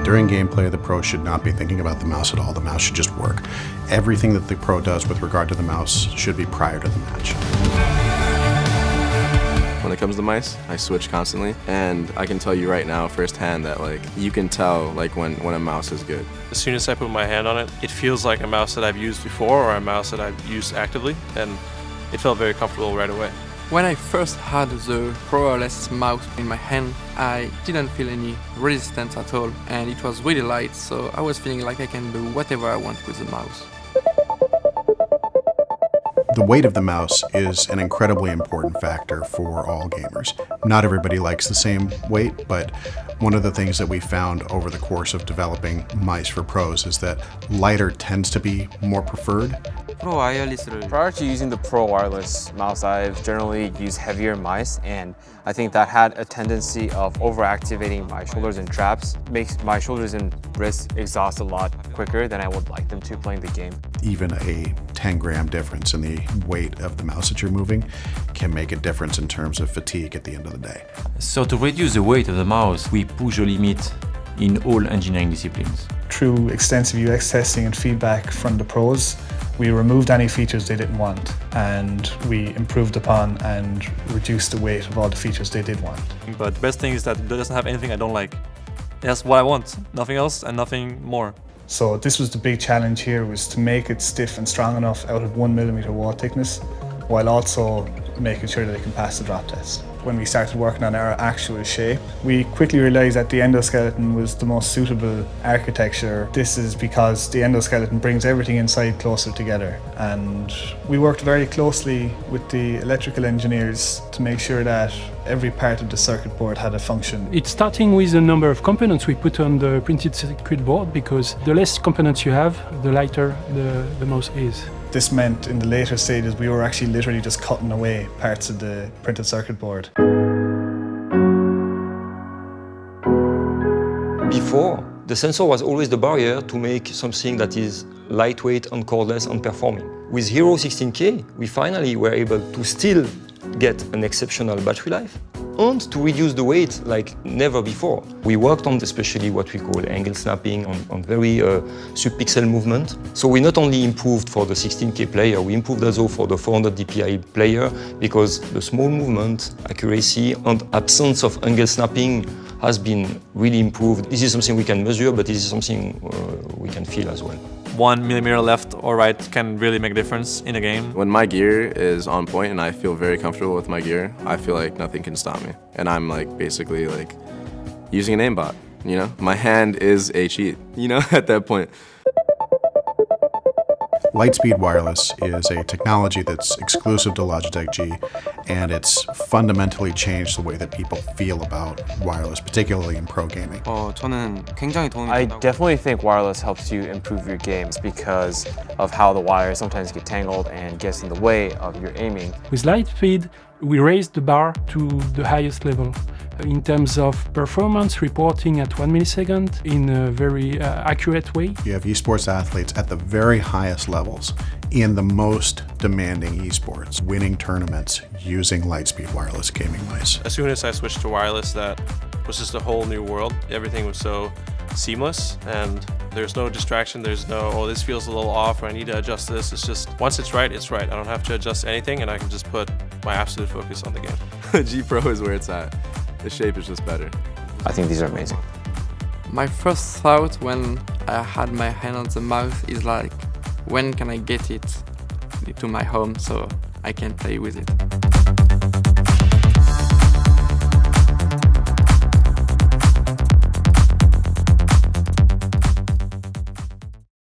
During gameplay, the pro should not be thinking about the mouse at all. The mouse should just work. Everything that the pro does with regard to the mouse should be prior to the match. When it comes to mice, I switch constantly, and I can tell you right now firsthand that you can tell when a mouse is good. As soon as I put my hand on it, it feels like a mouse that I've used before or a mouse that I've used actively, and it felt very comfortable right away. When I first had the PRO wireless mouse in my hand, I didn't feel any resistance at all, and it was really light, so I was feeling like I can do whatever I want with the mouse. The weight of the mouse is an incredibly important factor for all gamers. Not everybody likes the same weight, but one of the things that we found over the course of developing mice for pros is that lighter tends to be more preferred. Prior to using the PRO wireless mouse, I've generally used heavier mice, and I think that had a tendency of overactivating my shoulders and traps, makes my shoulders and wrists exhaust a lot quicker than I would like them to playing the game. Even a 10-gram difference in the weight of the mouse that you're moving can make a difference in terms of fatigue at the end of the day. So to reduce the weight of the mouse, we push the limit in all engineering disciplines. Through extensive UX testing and feedback from the pros, we removed any features they didn't want, and we improved upon and reduced the weight of all the features they did want. But the best thing is that it doesn't have anything I don't like. That's what I want, nothing else and nothing more. So this was the big challenge here, was to make it stiff and strong enough out of 1mm wall thickness, while also making sure that it can pass the drop test. When we started working on our actual shape, we quickly realized that the endoskeleton was the most suitable architecture. This is because the endoskeleton brings everything inside closer together, and we worked very closely with the electrical engineers to make sure that every part of the circuit board had a function. It's starting with the number of components we put on the printed circuit board, because the less components you have, the lighter the mouse is. This meant in the later stages we were actually literally just cutting away parts of the printed circuit board. Before, the sensor was always the barrier to make something that is lightweight and cordless and performing. With HERO 16K, we finally were able to still get an exceptional battery life and to reduce the weight like never before. We worked on especially what we call angle snapping on very sub-pixel movement. So we not only improved for the 16K player, we improved also for the 400 DPI player, because the small movement, accuracy and absence of angle snapping has been really improved. This is something we can measure, but this is something we can feel as well. 1 millimeter left or right can really make a difference in a game. When my gear is on point and I feel very comfortable with my gear, I feel like nothing can stop me. And I'm basically using an aimbot, you know? My hand is a cheat, you know, at that point. LIGHTSPEED Wireless is a technology that's exclusive to Logitech G, and it's fundamentally changed the way that people feel about wireless, particularly in pro gaming. I definitely think wireless helps you improve your games because of how the wires sometimes get tangled and gets in the way of your aiming. With LIGHTSPEED, we raised the bar to the highest level in terms of performance, reporting at 1 millisecond in a very accurate way. You have esports athletes at the very highest levels in the most demanding esports, winning tournaments using LIGHTSPEED wireless gaming mice. As soon as I switched to wireless, that was just a whole new world. Everything was so seamless, and there's no distraction, there's no, oh, this feels a little off, or I need to adjust this. It's just, once it's right, it's right. I don't have to adjust anything, and I can just put my absolute focus on the game. G Pro is where it's at. The shape is just better. I think these are amazing. My first thought when I had my hand on the mouse is when can I get it to my home so I can play with it?